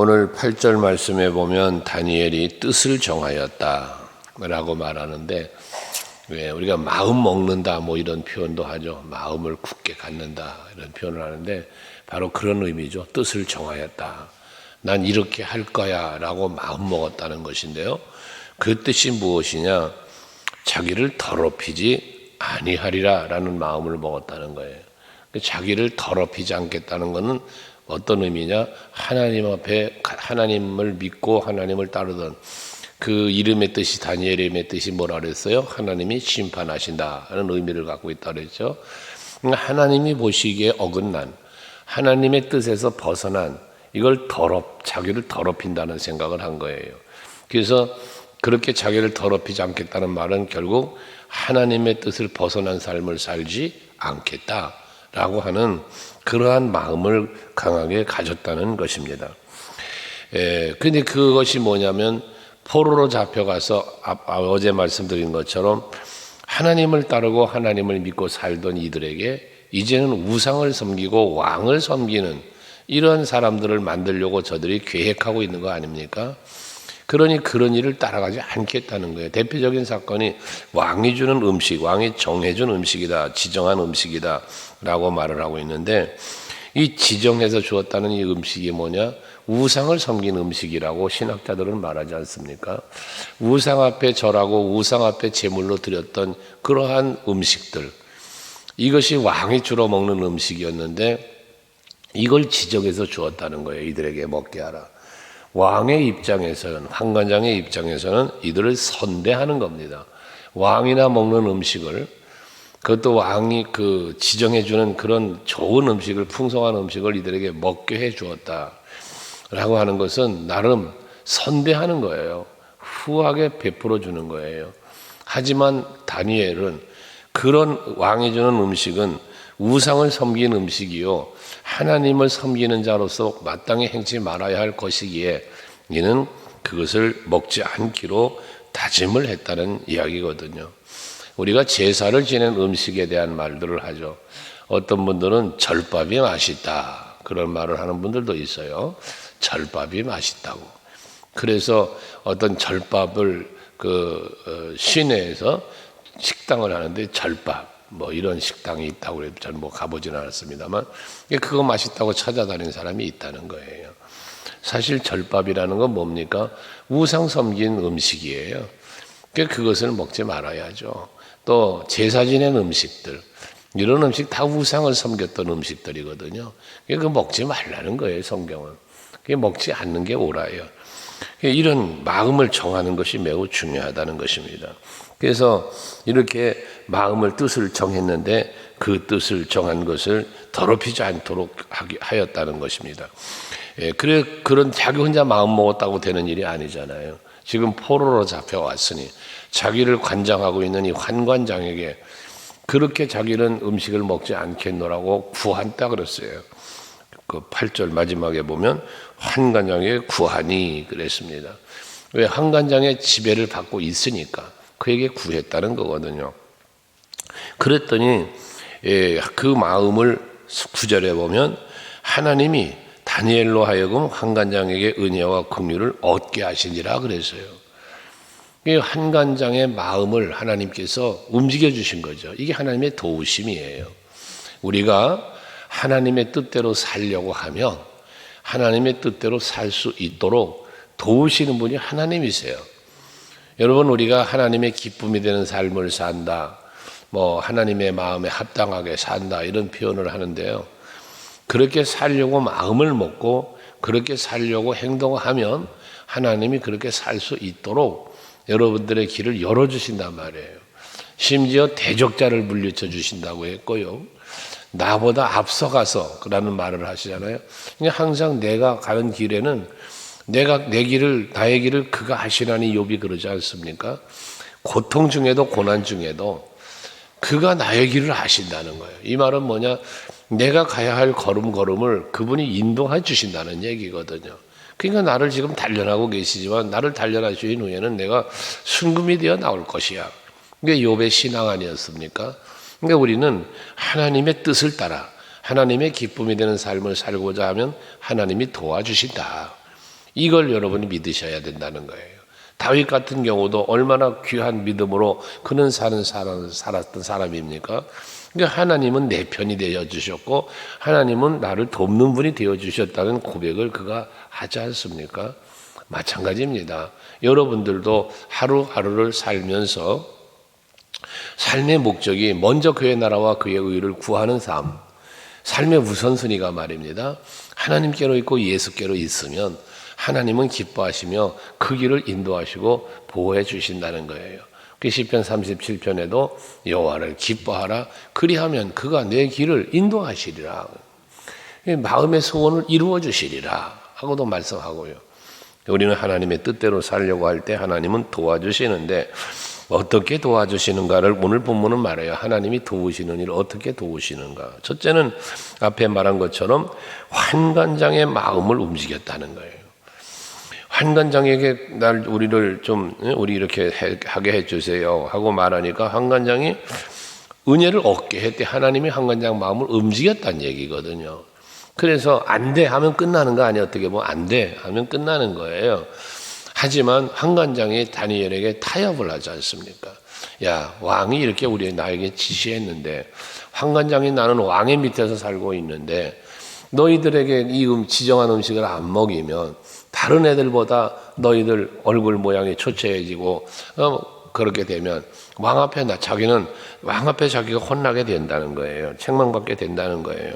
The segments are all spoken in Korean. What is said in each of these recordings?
오늘 8절 말씀에 보면 다니엘이 뜻을 정하였다 라고 말하는데, 왜 우리가 마음 먹는다 뭐 이런 표현도 하죠. 마음을 굳게 갖는다 이런 표현을 하는데 바로 그런 의미죠. 뜻을 정하였다. 난 이렇게 할 거야 라고 마음 먹었다는 것인데요, 그 뜻이 무엇이냐? 자기를 더럽히지 아니하리라 라는 마음을 먹었다는 거예요. 자기를 더럽히지 않겠다는 것은 어떤 의미냐? 하나님 앞에 하나님을 믿고 하나님을 따르던 그 이름의 뜻이, 다니엘의 이름의 뜻이 뭐라 그랬어요? 하나님이 심판하신다 하는 의미를 갖고 있다 그랬죠. 하나님이 보시기에 어긋난, 하나님의 뜻에서 벗어난, 이걸 자기를 더럽힌다는 생각을 한 거예요. 그래서 그렇게 자기를 더럽히지 않겠다는 말은 결국 하나님의 뜻을 벗어난 삶을 살지 않겠다라고 하는 그러한 마음을 강하게 가졌다는 것입니다. 근데 그것이 뭐냐면, 포로로 잡혀가서 어제 말씀드린 것처럼 하나님을 따르고 하나님을 믿고 살던 이들에게 이제는 우상을 섬기고 왕을 섬기는 이런 사람들을 만들려고 저들이 계획하고 있는 거 아닙니까? 그러니 그런 일을 따라가지 않겠다는 거예요. 대표적인 사건이 왕이 주는 음식, 왕이 정해준 음식이다, 지정한 음식이다 라고 말을 하고 있는데, 이 지정해서 주었다는 이 음식이 뭐냐? 우상을 섬긴 음식이라고 신학자들은 말하지 않습니까? 우상 앞에 절하고 우상 앞에 제물로 드렸던 그러한 음식들, 이것이 왕이 주로 먹는 음식이었는데 이걸 지정해서 주었다는 거예요. 이들에게 먹게 하라. 왕의 입장에서는, 환관장의 입장에서는 이들을 선대하는 겁니다. 왕이나 먹는 음식을, 그것도 왕이 그 지정해주는 그런 좋은 음식을, 풍성한 음식을 이들에게 먹게 해 주었다 라고 하는 것은 나름 선대하는 거예요. 후하게 베풀어 주는 거예요. 하지만 다니엘은 그런 왕이 주는 음식은 우상을 섬긴 음식이요, 하나님을 섬기는 자로서 마땅히 행치 말아야 할 것이기에 이는 그것을 먹지 않기로 다짐을 했다는 이야기거든요. 우리가 제사를 지낸 음식에 대한 말들을 하죠. 어떤 분들은 절밥이 맛있다 그런 말을 하는 분들도 있어요. 절밥이 맛있다고. 그래서 어떤 절밥을 시내에서 식당을 하는데 절밥 뭐 이런 식당이 있다고 그래도 저는 뭐 가보지는 않았습니다만, 그거 맛있다고 찾아다니는 사람이 있다는 거예요. 사실 절밥이라는 건 뭡니까? 우상 섬긴 음식이에요. 그것을 먹지 말아야죠. 또 제사 지낸 음식들, 이런 음식 다 우상을 섬겼던 음식들이거든요. 그거 먹지 말라는 거예요, 성경은. 그게 먹지 않는 게 옳아요. 이런 마음을 정하는 것이 매우 중요하다는 것입니다. 그래서 이렇게 마음을, 뜻을 정했는데 그 뜻을 정한 것을 더럽히지 않도록 하였다는 것입니다. 그런 자기 혼자 마음 먹었다고 되는 일이 아니잖아요. 지금 포로로 잡혀왔으니 자기를 관장하고 있는 이 환관장에게 그렇게 자기는 음식을 먹지 않겠노라고 구한다 그랬어요. 그 8절 마지막에 보면 환관장에게 구하니 그랬습니다. 왜? 환관장의 지배를 받고 있으니까 그에게 구했다는 거거든요. 그랬더니 그 마음을 9절에 보면 하나님이 다니엘로 하여금 환관장에게 은혜와 긍휼을 얻게 하시니라 그랬어요. 이 환관장의 마음을 하나님께서 움직여 주신 거죠. 이게 하나님의 도우심이에요. 우리가 하나님의 뜻대로 살려고 하면 하나님의 뜻대로 살 수 있도록 도우시는 분이 하나님이세요. 여러분, 우리가 하나님의 기쁨이 되는 삶을 산다, 뭐 하나님의 마음에 합당하게 산다 이런 표현을 하는데요, 그렇게 살려고 마음을 먹고 그렇게 살려고 행동하면 하나님이 그렇게 살 수 있도록 여러분들의 길을 열어주신단 말이에요. 심지어 대적자를 물리쳐 주신다고 했고요, 나보다 앞서가서 라는 말을 하시잖아요. 항상 내가 가는 길에는 나의 길을 그가 하시나니 욥이 그러지 않습니까? 고통 중에도 고난 중에도 그가 나의 길을 하신다는 거예요. 이 말은 뭐냐? 내가 가야 할 걸음걸음을 그분이 인도해 주신다는 얘기거든요. 그러니까 나를 지금 단련하고 계시지만 나를 단련하신 후에는 내가 순금이 되어 나올 것이야. 이게 욥의 신앙 아니었습니까? 그러니까 우리는 하나님의 뜻을 따라 하나님의 기쁨이 되는 삶을 살고자 하면 하나님이 도와주신다. 이걸 여러분이 믿으셔야 된다는 거예요. 다윗 같은 경우도 얼마나 귀한 믿음으로 그는 살았던 사람입니까? 그러니까 하나님은 내 편이 되어 주셨고 하나님은 나를 돕는 분이 되어 주셨다는 고백을 그가 하지 않습니까? 마찬가지입니다. 여러분들도 하루하루를 살면서 삶의 목적이 먼저 그의 나라와 그의 의를 구하는 삶, 삶의 우선순위가 말입니다. 하나님께로 있고 예수께로 있으면 하나님은 기뻐하시며 그 길을 인도하시고 보호해 주신다는 거예요. 그 시편 37편에도 여호와를 기뻐하라 그리하면 그가 내 길을 인도하시리라, 마음의 소원을 이루어 주시리라 하고도 말씀하고요. 우리는 하나님의 뜻대로 살려고 할 때 하나님은 도와주시는데 어떻게 도와주시는가를 오늘 본문은 말해요. 하나님이 도우시는 일을 어떻게 도우시는가. 첫째는 앞에 말한 것처럼 환관장의 마음을 움직였다는 거예요. 환관장에게 우리 이렇게 하게 해주세요 하고 말하니까 환관장이 은혜를 얻게 했대. 하나님이 환관장 마음을 움직였다는 얘기거든요. 그래서 안 돼 하면 끝나는 거 아니에요. 어떻게 보면 안 돼 하면 끝나는 거예요. 하지만 환관장이 다니엘에게 타협을 하지 않습니까? 야, 왕이 이렇게 나에게 지시했는데 환관장이 나는 왕의 밑에서 살고 있는데 너희들에게 이 지정한 음식을 안 먹이면 다른 애들보다 너희들 얼굴 모양이 초췌해지고 그렇게 되면 자기는 왕 앞에 자기가 혼나게 된다는 거예요. 책망받게 된다는 거예요.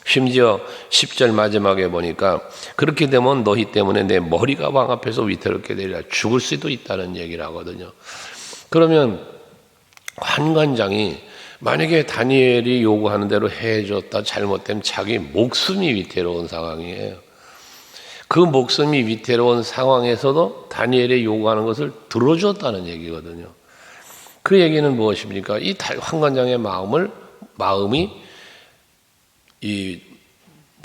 심지어 10절 마지막에 보니까 그렇게 되면 너희 때문에 내 머리가 왕 앞에서 위태롭게 되리라, 죽을 수도 있다는 얘기를 하거든요. 그러면 환관장이 만약에 다니엘이 요구하는 대로 해줬다 잘못되면 자기 목숨이 위태로운 상황이에요. 그 목숨이 위태로운 상황에서도 다니엘이 요구하는 것을 들어줬다는 얘기거든요. 그 얘기는 무엇입니까? 이 환관장의 마음이 이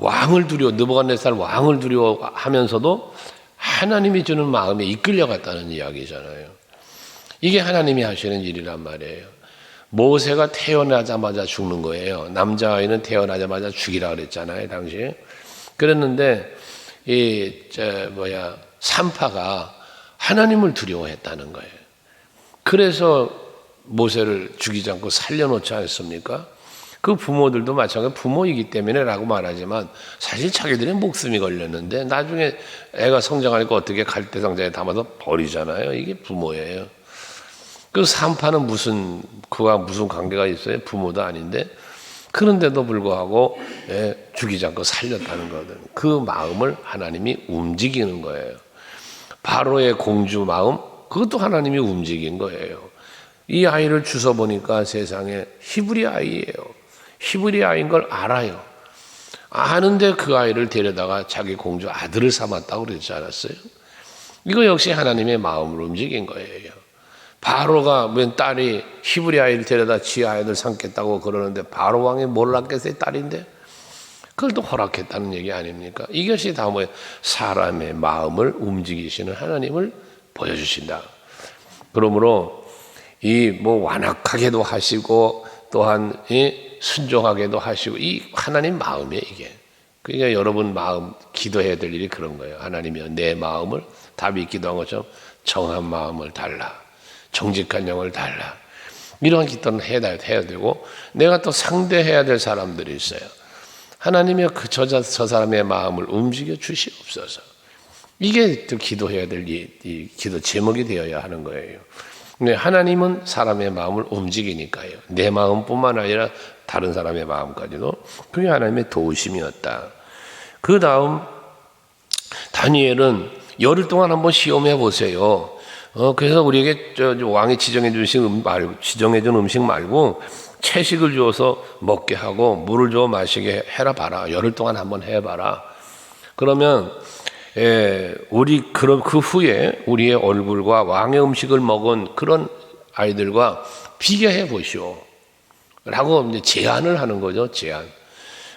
왕을 느부갓네살 왕을 두려워하면서도 하나님이 주는 마음에 이끌려갔다는 이야기잖아요. 이게 하나님이 하시는 일이란 말이에요. 모세가 태어나자마자 죽는 거예요. 남자아이는 태어나자마자 죽이라 그랬잖아요, 당시에. 그랬는데 산파가 하나님을 두려워했다는 거예요. 그래서 모세를 죽이지 않고 살려놓지 않습니까? 그 부모들도 마찬가지로 부모이기 때문에라고 말하지만 사실 자기들의 목숨이 걸렸는데 나중에 애가 성장하니까 어떻게 갈대상자에 담아서 버리잖아요. 이게 부모예요. 그 산파는 그와 무슨 관계가 있어요? 부모도 아닌데 그런데도 불구하고 죽이지 않고 살렸다는 거거든요. 그 마음을 하나님이 움직이는 거예요. 바로의 공주 마음, 그것도 하나님이 움직인 거예요. 이 아이를 주워보니까 세상에 히브리 아이예요. 히브리 아이인 걸 알아요. 아는데 그 아이를 데려다가 자기 공주 아들을 삼았다고 그러지 않았어요? 이거 역시 하나님의 마음을 움직인 거예요. 바로가 웬 딸이 히브리 아이를 데려다 지 아이들 삼겠다고 그러는데 바로 왕이 몰랐겠어요? 딸인데 그걸 또 허락했다는 얘기 아닙니까? 이것이 다 뭐예요? 사람의 마음을 움직이시는 하나님을 보여주신다. 그러므로 완악하게도 하시고 또한 순종하게도 하시고 이 하나님 마음이에요, 이게. 그러니까 여러분 마음 기도해야 될 일이 그런 거예요. 하나님이여 내 마음을 다윗 기도한 것처럼 정한 마음을 달라, 정직한 영을 달라. 이런 기도는 해야 되고 내가 또 상대해야 될 사람들이 있어요. 하나님이여 저 사람의 마음을 움직여 주시옵소서. 이게 또 기도해야 될 이 기도 제목이 되어야 하는 거예요. 근데 하나님은 사람의 마음을 움직이니까요. 내 마음뿐만 아니라 다른 사람의 마음까지도 그게 하나님의 도우심이었다. 그 다음 다니엘은 열흘 동안 한번 시험해 보세요. 그래서 우리에게 왕이 지정해 준 음식 말고 채식을 주어서 먹게 하고 물을 줘 마시게 해라 봐라. 열흘 동안 한번 해봐라. 그러면 그 후에 우리의 얼굴과 왕의 음식을 먹은 그런 아이들과 비교해 보시오. 라고 이제 제안을 하는 거죠, 제안.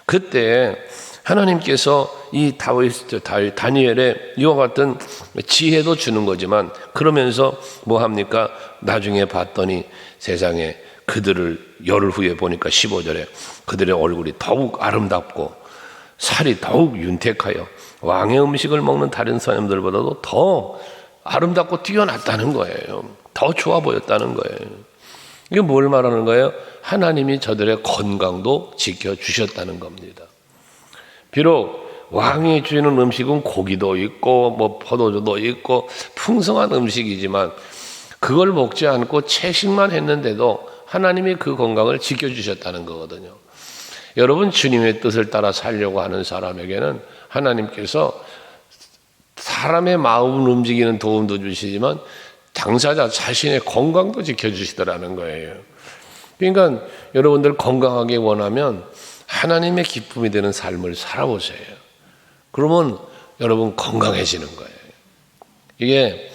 그때 하나님께서 이 다니엘의 이와 같은 지혜도 주는 거지만 그러면서 뭐 합니까? 나중에 봤더니 세상에 그들을 열흘 후에 보니까 15절에 그들의 얼굴이 더욱 아름답고 살이 더욱 윤택하여 왕의 음식을 먹는 다른 사람들보다도 더 아름답고 뛰어났다는 거예요. 더 좋아 보였다는 거예요. 이게 뭘 말하는 거예요? 하나님이 저들의 건강도 지켜주셨다는 겁니다. 비록 왕이 주는 음식은 고기도 있고 뭐 포도주도 있고 풍성한 음식이지만 그걸 먹지 않고 채식만 했는데도 하나님이 그 건강을 지켜주셨다는 거거든요. 여러분, 주님의 뜻을 따라 살려고 하는 사람에게는 하나님께서 사람의 마음을 움직이는 도움도 주시지만 당사자 자신의 건강도 지켜주시더라는 거예요. 그러니까 여러분들 건강하게 원하면 하나님의 기쁨이 되는 삶을 살아보세요. 그러면 여러분 건강해지는 거예요. 이게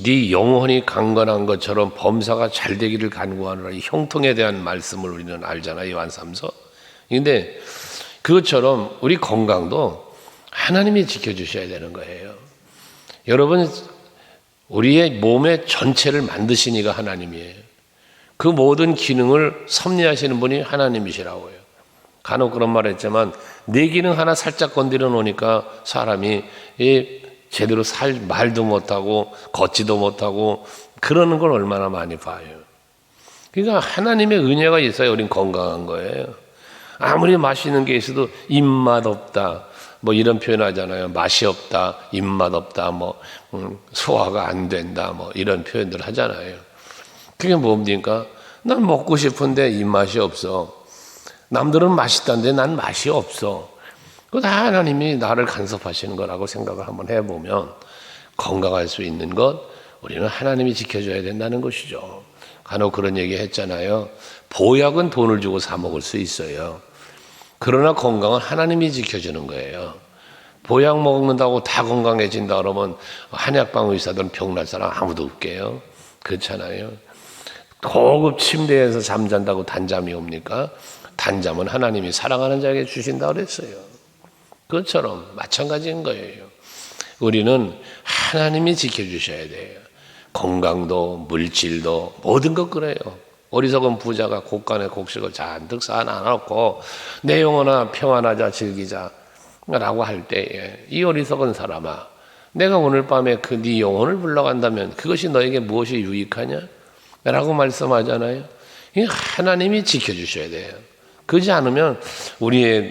네 영혼이 강건한 것처럼 범사가 잘 되기를 간구하노라, 이 형통에 대한 말씀을 우리는 알잖아요, 요한 3서. 근데 그것처럼 우리 건강도 하나님이 지켜주셔야 되는 거예요. 여러분, 우리의 몸의 전체를 만드신 이가 하나님이에요. 그 모든 기능을 섭리하시는 분이 하나님이시라고요. 간혹 그런 말 했지만 내 기능 하나 살짝 건드려 놓으니까 사람이 제대로 말도 못하고 걷지도 못하고 그러는 걸 얼마나 많이 봐요. 그러니까 하나님의 은혜가 있어야 우린 건강한 거예요. 아무리 맛있는 게 있어도 입맛 없다, 뭐 이런 표현 하잖아요. 맛이 없다, 입맛 없다, 뭐 소화가 안 된다, 뭐 이런 표현들 하잖아요. 그게 뭡니까? 난 먹고 싶은데 입맛이 없어. 남들은 맛있다는데 난 맛이 없어. 그거 다 하나님이 나를 간섭하시는 거라고 생각을 한번 해보면 건강할 수 있는 것, 우리는 하나님이 지켜줘야 된다는 것이죠. 간혹 그런 얘기 했잖아요. 보약은 돈을 주고 사 먹을 수 있어요. 그러나 건강은 하나님이 지켜주는 거예요. 보약 먹는다고 다 건강해진다 그러면 한약방 의사들은 병날 사람 아무도 없게요. 그렇잖아요. 고급 침대에서 잠잔다고 단잠이 옵니까? 단잠은 하나님이 사랑하는 자에게 주신다 그랬어요. 그것처럼 마찬가지인 거예요. 우리는 하나님이 지켜주셔야 돼요. 건강도 물질도 모든 것 그래요. 어리석은 부자가 곡간에 곡식을 잔뜩 쌓아놓고 내 영혼아 평안하자 즐기자 라고 할 때에 이 어리석은 사람아, 내가 오늘 밤에 그 네 영혼을 불러간다면 그것이 너에게 무엇이 유익하냐? 라고 말씀하잖아요. 하나님이 지켜주셔야 돼요. 그렇지 않으면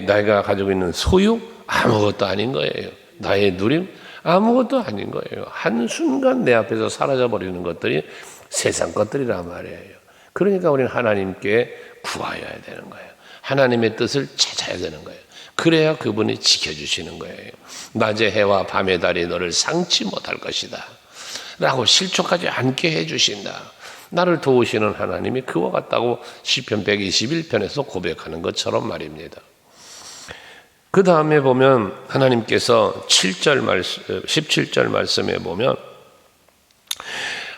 내가 가지고 있는 소유 아무것도 아닌 거예요. 나의 누림 아무것도 아닌 거예요. 한순간 내 앞에서 사라져 버리는 것들이 세상 것들이란 말이에요. 그러니까 우리는 하나님께 구하여야 되는 거예요. 하나님의 뜻을 찾아야 되는 거예요. 그래야 그분이 지켜주시는 거예요. 낮의 해와 밤의 달이 너를 상치 못할 것이다 라고 실족하지 않게 해주신다. 나를 도우시는 하나님이 그와 같다고 시편 121편에서 고백하는 것처럼 말입니다. 그 다음에 보면 하나님께서 17절 말씀에 보면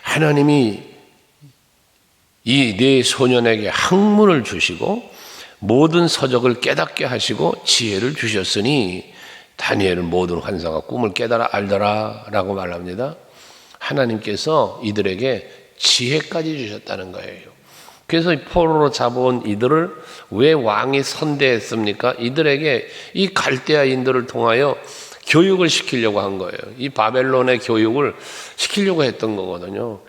하나님이 이 네 소년에게 학문을 주시고 모든 서적을 깨닫게 하시고 지혜를 주셨으니 다니엘은 모든 환상과 꿈을 깨달아 알더라 라고 말합니다. 하나님께서 이들에게 지혜까지 주셨다는 거예요. 그래서 포로로 잡아온 이들을 왜 왕이 선대했습니까? 이들에게 이 갈대아인들을 통하여 교육을 시키려고 한 거예요. 이 바벨론의 교육을 시키려고 했던 거거든요.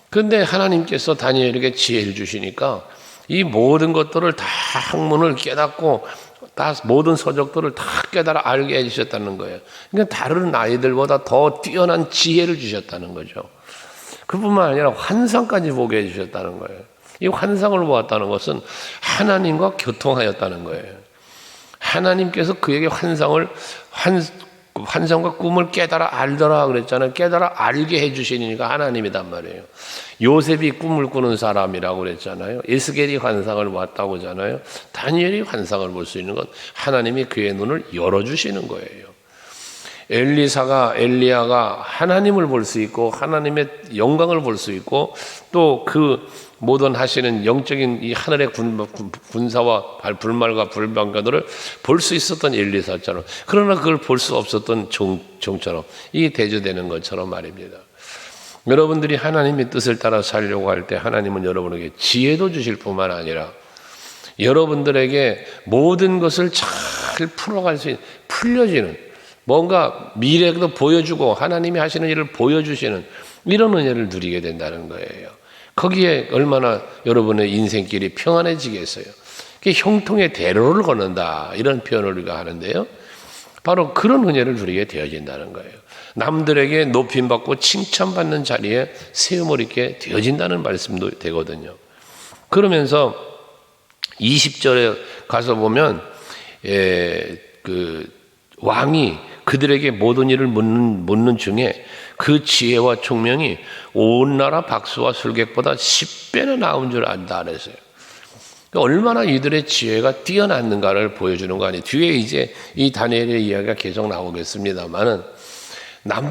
그런데 하나님께서 다니엘에게 지혜를 주시니까 이 모든 것들을 다 학문을 깨닫고 다 모든 서적들을 다 깨달아 알게 해주셨다는 거예요. 그러니까 다른 아이들보다 더 뛰어난 지혜를 주셨다는 거죠. 그뿐만 아니라 환상까지 보게 해주셨다는 거예요. 이 환상을 보았다는 것은 하나님과 교통하였다는 거예요. 하나님께서 그에게 환상과 꿈을 깨달아 알더라 그랬잖아요. 깨달아 알게 해주시니까 하나님이단 말이에요. 요셉이 꿈을 꾸는 사람이라고 그랬잖아요. 에스겔이 환상을 보았다고 하잖아요. 다니엘이 환상을 볼 수 있는 건 하나님이 그의 눈을 열어주시는 거예요. 엘리야가 하나님을 볼 수 있고 하나님의 영광을 볼 수 있고 또 그 모든 하시는 영적인 이 하늘의 군사와 불말과 불병거들을 볼 수 있었던 엘리사처럼, 그러나 그걸 볼 수 없었던 종처럼 이 대조되는 것처럼 말입니다. 여러분들이 하나님의 뜻을 따라 살려고 할 때 하나님은 여러분에게 지혜도 주실 뿐만 아니라 여러분들에게 모든 것을 잘 풀어갈 수 있는, 풀려지는, 뭔가 미래도 보여주고 하나님이 하시는 일을 보여주시는 이런 은혜를 누리게 된다는 거예요. 거기에 얼마나 여러분의 인생길이 평안해지겠어요. 그게 형통의 대로를 걷는다, 이런 표현을 우리가 하는데요, 바로 그런 은혜를 누리게 되어진다는 거예요. 남들에게 높임받고 칭찬받는 자리에 세움을 입게 되어진다는 말씀도 되거든요. 그러면서 20절에 가서 보면 그 왕이 그들에게 모든 일을 묻는 중에 그 지혜와 총명이 온 나라 박수와 술객보다 10배나 나은 줄 안다 그랬어요. 얼마나 이들의 지혜가 뛰어났는가를 보여주는 거 아니에요. 뒤에 이제 이 다니엘의 이야기가 계속 나오겠습니다만은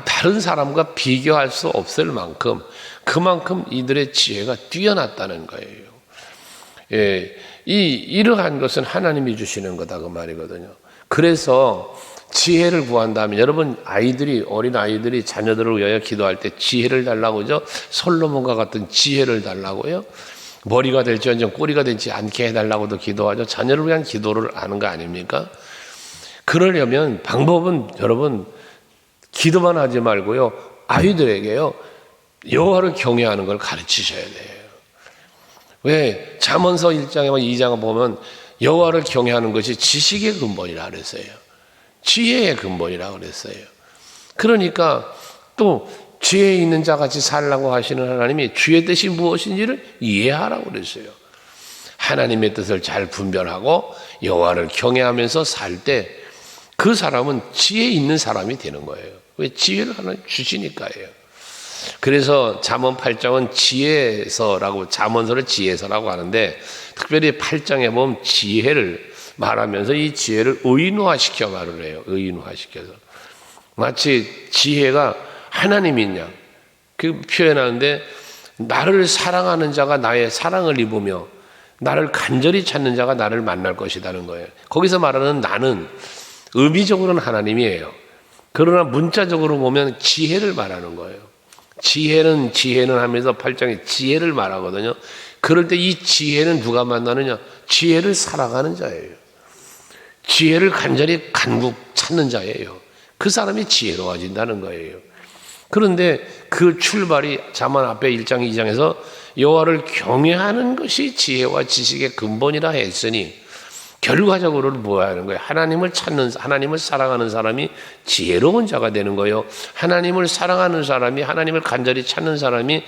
다른 사람과 비교할 수 없을 만큼 그만큼 이들의 지혜가 뛰어났다는 거예요. 예, 이러한 것은 하나님이 주시는 거다 그 말이거든요. 그래서 지혜를 구한다면, 여러분 어린 아이들이 자녀들을 위하여 기도할 때 지혜를 달라고 그죠? 솔로몬과 같은 지혜를 달라고요. 머리가 될지언정 꼬리가 되지 않게 해달라고도 기도하죠. 자녀를 위한 기도를 하는 거 아닙니까? 그러려면 방법은 여러분 기도만 하지 말고요, 아이들에게요 여호와를 경외하는 걸 가르치셔야 돼요. 왜? 잠언서 1장과 2장을 보면 여호와를 경외하는 것이 지식의 근본이라 그랬어요. 지혜의 근본이라 그랬어요. 그러니까 또 지혜 있는 자 같이 살라고 하시는 하나님이 주의 뜻이 무엇인지를 이해하라고 그랬어요. 하나님의 뜻을 잘 분별하고 여호와를 경외하면서 살 때 그 사람은 지혜 있는 사람이 되는 거예요. 왜? 지혜를 하나님 주시니까요. 그래서 잠언 8장은 지혜서라고, 잠언서를 지혜서라고 하는데, 특별히 8장에 보면 지혜를 말하면서 이 지혜를 의인화시켜 말을 해요. 의인화시켜서 마치 지혜가 하나님이냐 그 표현하는데, 나를 사랑하는 자가 나의 사랑을 입으며 나를 간절히 찾는 자가 나를 만날 것이라는 거예요. 거기서 말하는 나는 의미적으로는 하나님이에요. 그러나 문자적으로 보면 지혜를 말하는 거예요. 지혜는 하면서 8장에 지혜를 말하거든요. 그럴 때 이 지혜는 누가 만나느냐? 지혜를 살아가는 자예요. 지혜를 간절히 간국 찾는 자예요. 그 사람이 지혜로워진다는 거예요. 그런데 그 출발이 잠언 앞에 1장 2장에서 여호와를 경외하는 것이 지혜와 지식의 근본이라 했으니, 결과적으로는 뭐 하는 거예요? 하나님을 사랑하는 사람이 지혜로운 자가 되는 거예요. 하나님을 사랑하는 사람이, 하나님을 간절히 찾는 사람이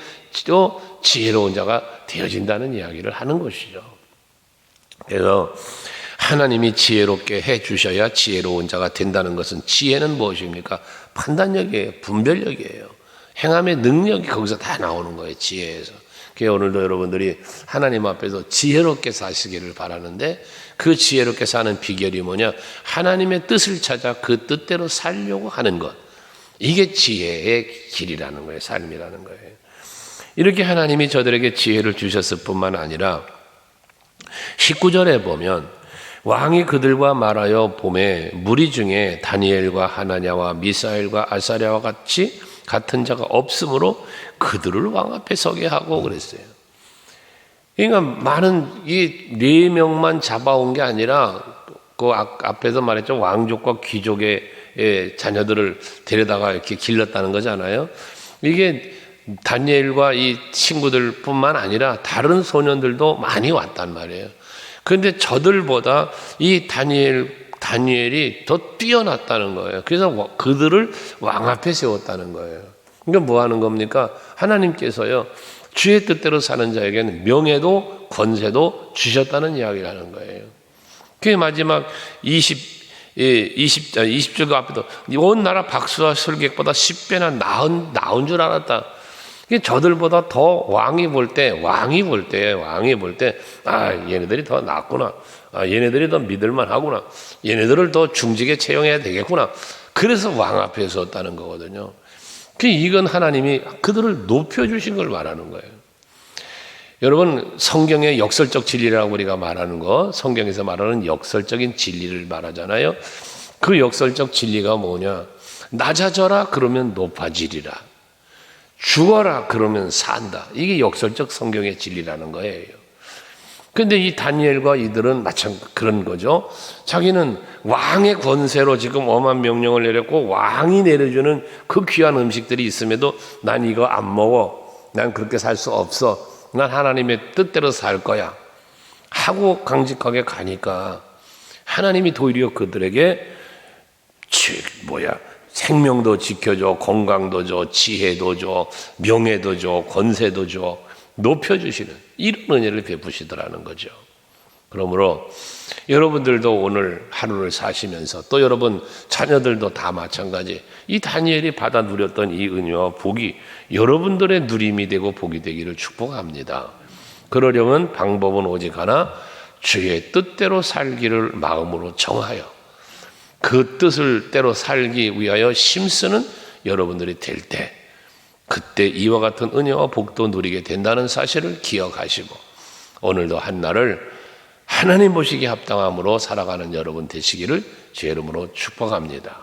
또 지혜로운 자가 되어진다는 이야기를 하는 것이죠. 그래서 하나님이 지혜롭게 해 주셔야 지혜로운 자가 된다는 것은, 지혜는 무엇입니까? 판단력이에요. 분별력이에요. 행함의 능력이 거기서 다 나오는 거예요. 지혜에서. 그래서 오늘도 여러분들이 하나님 앞에서 지혜롭게 사시기를 바라는데, 그 지혜롭게 사는 비결이 뭐냐? 하나님의 뜻을 찾아 그 뜻대로 살려고 하는 것. 이게 지혜의 길이라는 거예요. 삶이라는 거예요. 이렇게 하나님이 저들에게 지혜를 주셨을 뿐만 아니라 19절에 보면 왕이 그들과 말하여 보매 무리 중에 다니엘과 하나냐와 미사엘과 아사랴와 같은 자가 없으므로 그들을 왕 앞에 서게 하고 그랬어요. 그러니까 많은 이 4명만 잡아온 게 아니라, 그 앞에서 말했죠. 왕족과 귀족의 자녀들을 데려다가 이렇게 길렀다는 거잖아요. 이게 다니엘과 이 친구들 뿐만 아니라 다른 소년들도 많이 왔단 말이에요. 그런데 저들보다 이 다니엘이 더 뛰어났다는 거예요. 그래서 그들을 왕 앞에 세웠다는 거예요. 그러니까 뭐 하는 겁니까? 하나님께서요, 주의 뜻대로 사는 자에게는 명예도 권세도 주셨다는 이야기를 하는 거예요. 그게 마지막 20절 그 앞에도 온 나라 박수와 술객보다 10배나 나은 줄 알았다. 저들보다 더 왕이 볼 때, 얘네들이 더 낫구나. 얘네들이 더 믿을만 하구나. 얘네들을 더 중직에 채용해야 되겠구나. 그래서 왕 앞에 섰다는 거거든요. 이건 하나님이 그들을 높여주신 걸 말하는 거예요. 여러분, 성경의 역설적 진리라고 우리가 말하는 거, 성경에서 말하는 역설적인 진리를 말하잖아요. 그 역설적 진리가 뭐냐? 낮아져라 그러면 높아지리라. 죽어라 그러면 산다. 이게 역설적 성경의 진리라는 거예요. 근데 이 다니엘과 이들은 마찬 그런 거죠. 자기는 왕의 권세로 지금 엄한 명령을 내렸고 왕이 내려주는 그 귀한 음식들이 있음에도 난 이거 안 먹어. 난 그렇게 살 수 없어. 난 하나님의 뜻대로 살 거야. 하고 강직하게 가니까 하나님이 도리어 그들에게 생명도 지켜줘, 건강도 줘, 지혜도 줘, 명예도 줘, 권세도 줘, 높여주시는 이런 은혜를 베푸시더라는 거죠. 그러므로 여러분들도 오늘 하루를 사시면서 또 여러분 자녀들도 다 마찬가지 이 다니엘이 받아 누렸던 이 은혜와 복이 여러분들의 누림이 되고 복이 되기를 축복합니다. 그러려면 방법은 오직 하나, 주의 뜻대로 살기를 마음으로 정하여 그 뜻을 대로 살기 위하여 힘쓰는 여러분들이 될 때 그때 이와 같은 은혜와 복도 누리게 된다는 사실을 기억하시고 오늘도 한날을 하나님 보시기에 합당함으로 살아가는 여러분 되시기를 제 이름으로 축복합니다.